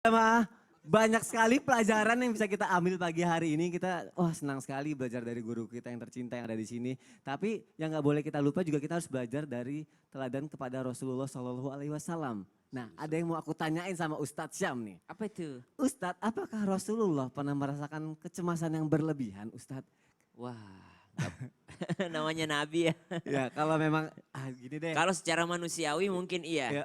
Jamaah, banyak sekali pelajaran yang bisa kita ambil pagi hari ini. Kita senang sekali belajar dari guru kita yang tercinta yang ada di sini. Tapi yang nggak boleh kita lupa juga kita harus belajar dari teladan kepada Rasulullah Shallallahu Alaihi Wasallam. Nah, ada yang mau aku tanyain sama Ustadz Syam nih. Apa itu? Ustadz, apakah Rasulullah pernah merasakan kecemasan yang berlebihan, Ustadz? Wah, namanya Nabi ya. Ya, kalau memang gini deh. Kalau secara manusiawi mungkin iya. Ya,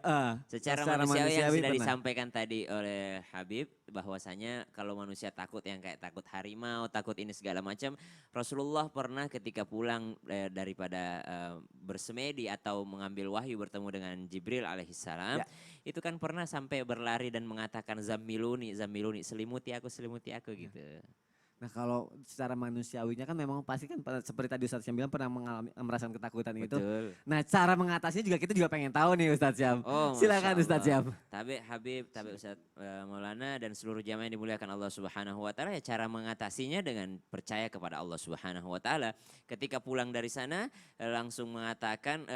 Secara manusiawi yang sudah disampaikan tadi oleh Habib, bahwasanya kalau manusia takut yang kayak takut harimau, takut ini segala macam, Rasulullah pernah ketika pulang daripada bersemedi atau mengambil wahyu bertemu dengan Jibril alaihissalam, itu kan pernah sampai berlari dan mengatakan zammiluni, zammiluni, selimuti aku gitu. Nah kalau secara manusiawinya kan memang pasti kan seperti tadi Ustadz Syam bilang pernah merasakan ketakutan itu. Nah cara mengatasinya juga kita juga pengen tahu nih Ustadz Syam. Oh, silakan Ustadz Syam. Tabe Habib, tabe Ustadz Maulana dan seluruh jamaah yang dimuliakan Allah Subhanahu wa taala, ya cara mengatasinya dengan percaya kepada Allah Subhanahu wa taala. Ketika pulang dari sana langsung mengatakan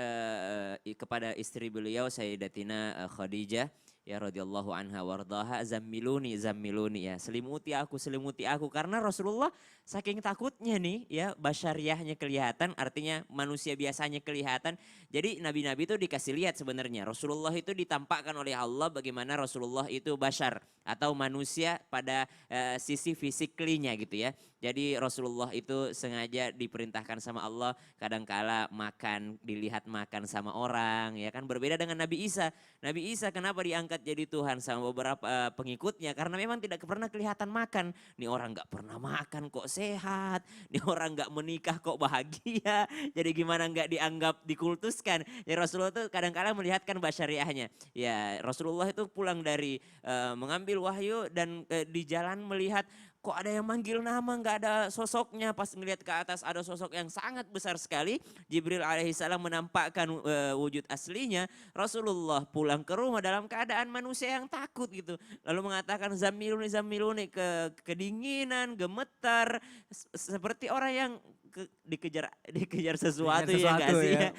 kepada istri beliau Sayyidatina Khadijah ya radhiyallahu anha wardaha, zammiluni zammiluni, ya selimuti aku, karena Rasulullah saking takutnya nih ya, basyariahnya kelihatan, artinya manusia biasanya kelihatan. Jadi nabi-nabi itu dikasih lihat sebenarnya Rasulullah itu ditampakkan oleh Allah bagaimana Rasulullah itu basyar atau manusia pada sisi fisiklinya gitu ya. Jadi Rasulullah itu sengaja diperintahkan sama Allah kadangkala makan, dilihat makan sama orang ya kan, berbeda dengan Nabi Isa. Nabi Isa kenapa diangkat jadi Tuhan sama beberapa pengikutnya, karena memang tidak pernah kelihatan makan. Nih orang nggak pernah makan kok sehat, nih orang nggak menikah kok bahagia, jadi gimana nggak dianggap dikultuskan. Ya Rasulullah itu kadang-kadang melihatkan basyariahnya. Ya Rasulullah itu pulang dari mengambil wahyu dan di jalan melihat kok ada yang manggil nama, nggak ada sosoknya. Pas ngelihat ke atas ada sosok yang sangat besar sekali. Jibril alaihissalam menampakkan wujud aslinya. Rasulullah pulang ke rumah dalam keadaan manusia yang takut gitu. Lalu mengatakan zamiluni zamiluni, kedinginan, gemetar, seperti orang yang dikejar sesuatu ya nggak sih ya.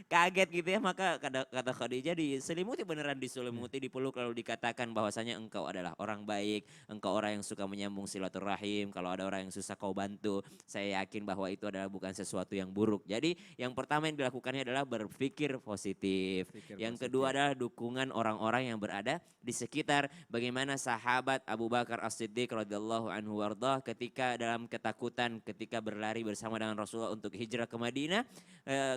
Kaget gitu ya, maka kata Khadijah diselimuti, beneran diselimuti, dipeluk, lalu dikatakan bahwasanya engkau adalah orang baik, engkau orang yang suka menyambung silaturahim, kalau ada orang yang susah kau bantu, saya yakin bahwa itu adalah bukan sesuatu yang buruk. Jadi yang pertama yang dilakukannya adalah berpikir positif. Yang kedua adalah dukungan orang-orang yang berada di sekitar. Bagaimana sahabat Abu Bakar As-Siddiq radhiyallahu anhu wardah ketika dalam ketakutan, ketika berlari bersama dengan Rasulullah untuk hijrah ke Madinah,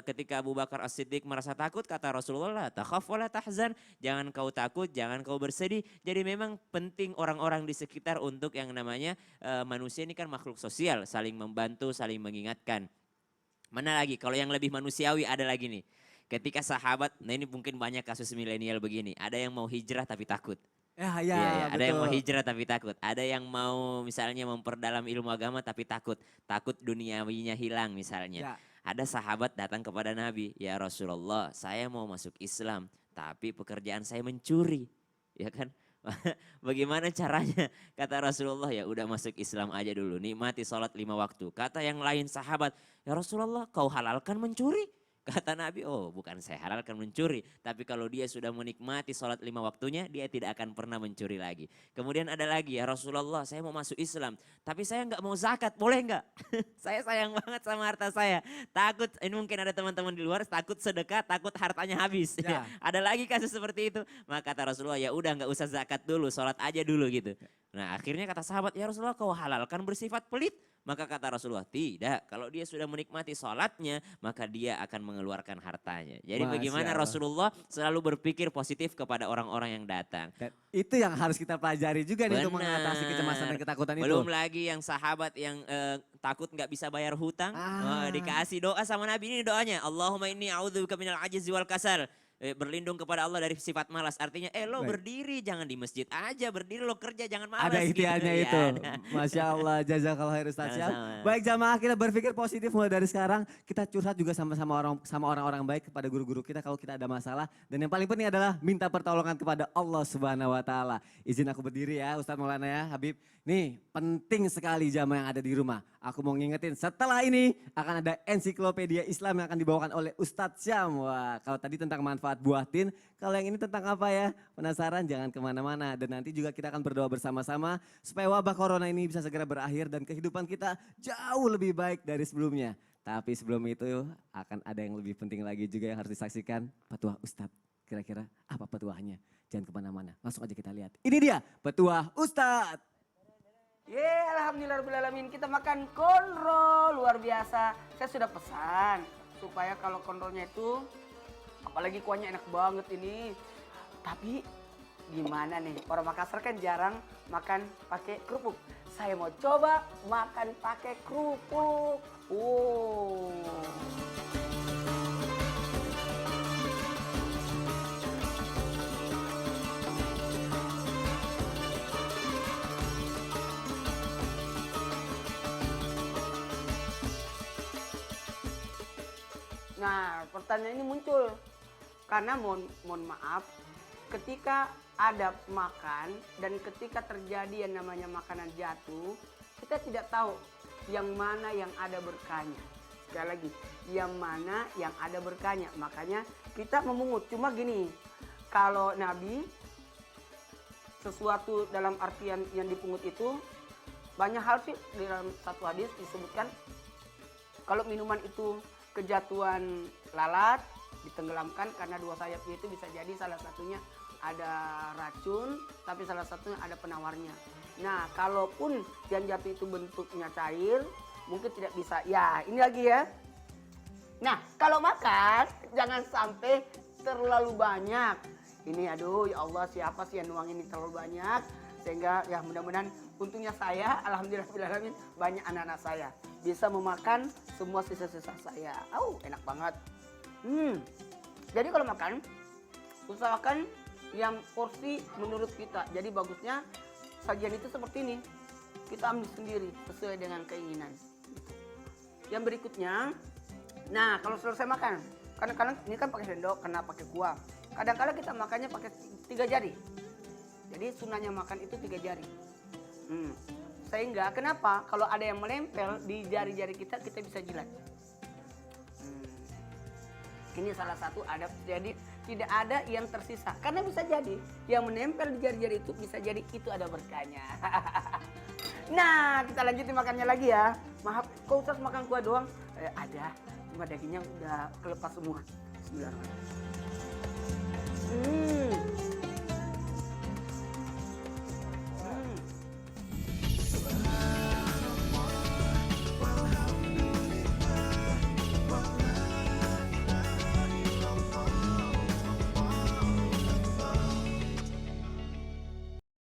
ketika Abu Bakar As-Siddiq merasa takut, kata Rasulullah, takhaf wala tahzan, jangan kau takut, jangan kau bersedih. Jadi memang penting orang-orang di sekitar untuk yang namanya manusia ini kan makhluk sosial, saling membantu, saling mengingatkan. Mana lagi kalau yang lebih manusiawi ada lagi nih. Ketika sahabat, nah ini mungkin banyak kasus milenial begini, ada yang mau hijrah tapi takut. Ya, ada yang mau hijrah tapi takut. Ada yang mau misalnya memperdalam ilmu agama tapi takut. Takut duniawinya hilang misalnya. Ada sahabat datang kepada Nabi, ya Rasulullah saya mau masuk Islam tapi pekerjaan saya mencuri. Ya kan? Bagaimana caranya? Kata Rasulullah, ya udah masuk Islam aja dulu, nikmati sholat 5 waktu. Kata yang lain sahabat, ya Rasulullah kau halalkan mencuri? Kata Nabi, oh bukan saya halalkan mencuri, tapi kalau dia sudah menikmati sholat 5 waktunya, dia tidak akan pernah mencuri lagi. Kemudian ada lagi, ya Rasulullah saya mau masuk Islam, tapi saya nggak mau zakat, boleh nggak? Saya sayang banget sama harta saya. Takut, ini mungkin ada teman-teman di luar, takut sedekah, takut hartanya habis. Ada lagi kasus seperti itu. Maka kata Rasulullah, ya udah nggak usah zakat dulu, sholat aja dulu gitu. Nah akhirnya kata sahabat, ya Rasulullah kau halalkan bersifat pelit. Maka kata Rasulullah, tidak, kalau dia sudah menikmati sholatnya, maka dia akan mengeluarkan hartanya. Jadi bagaimana Rasulullah selalu berpikir positif kepada orang-orang yang datang. Dan itu yang harus kita pelajari juga nih untuk mengatasi kecemasan dan ketakutan itu. Belum lagi yang sahabat yang takut nggak bisa bayar hutang, dikasih doa sama Nabi, ini doanya, Allahumma inni a'udzubika minal ajzi wal kasal. Berlindung kepada Allah dari sifat malas. Artinya lo berdiri, jangan di masjid aja, berdiri lo kerja, jangan malas. Ada ikhtiarnya gitu. Itu. Masya Allah, jazakallah khair Ustaz Syam. Baik jamaah, kita berpikir positif mulai dari sekarang. Kita curhat juga sama orang-orang baik kepada guru-guru kita kalau kita ada masalah. Dan yang paling penting adalah minta pertolongan kepada Allah Subhanahu wa taala. Izin aku berdiri ya Ustaz Maulana ya, Habib. Nih, penting sekali jamaah yang ada di rumah. Aku mau ngingetin, setelah ini akan ada ensiklopedia Islam yang akan dibawakan oleh Ustaz Syam. Wah, kalau tadi tentang manfaat bermanfaat, buatin. Kalau yang ini tentang apa ya? Penasaran? Jangan kemana-mana. Dan nanti juga kita akan berdoa bersama-sama supaya wabah corona ini bisa segera berakhir dan kehidupan kita jauh lebih baik dari sebelumnya. Tapi sebelum itu akan ada yang lebih penting lagi juga yang harus disaksikan. Petuah Ustadz. Kira-kira apa petuahnya? Jangan kemana-mana. Langsung aja kita lihat. Ini dia Petuah Ustadz. Alhamdulillahirrahmanirrahim. Kita makan konro luar biasa. Saya sudah pesan supaya kalau konronya itu, apalagi kuahnya enak banget ini. Tapi gimana nih, orang Makassar kan jarang makan pakai kerupuk. Saya mau coba makan pakai kerupuk. Nah, pertanyaan ini muncul karena mohon maaf, ketika ada makan dan ketika terjadi yang namanya makanan jatuh, kita tidak tahu yang mana yang ada berkahnya. Sekali lagi, yang mana yang ada berkahnya. Makanya kita memungut. Cuma gini, kalau Nabi sesuatu dalam artian yang dipungut itu banyak hal sih. Di dalam satu hadis disebutkan kalau minuman itu kejatuhan lalat, ditenggelamkan karena dua sayapnya itu bisa jadi salah satunya ada racun, tapi salah satunya ada penawarnya. Nah, kalaupun yang jatuh itu bentuknya cair, mungkin tidak bisa. Ya, ini lagi ya. Nah, kalau makan jangan sampai terlalu banyak. Ini aduh ya Allah, siapa sih yang nuang ini terlalu banyak? Sehingga ya mudah-mudahan untungnya saya, alhamdulillahirrahmanirrahim, banyak anak-anak saya bisa memakan semua sisa-sisa saya. Enak banget. Jadi kalau makan, usahakan yang porsi menurut kita. Jadi bagusnya sajian itu seperti ini. Kita ambil sendiri sesuai dengan keinginan. Yang berikutnya, nah kalau selesai makan, kadang-kadang ini kan pakai sendok, kena pakai kuah. Kadang-kadang kita makannya pakai 3 jari. Jadi sunahnya makan itu 3 jari. Sehingga kenapa kalau ada yang menempel di jari-jari kita bisa jilat. Ini salah satu adab, jadi tidak ada yang tersisa. Karena bisa jadi yang menempel di jari-jari itu bisa jadi itu ada berkahnya. Nah, kita lanjutin makannya lagi ya. Maaf, kok Ustaz makan kuah doang? Ada, cuma dagingnya udah kelepas semua. Bismillahirrahmanirrahim.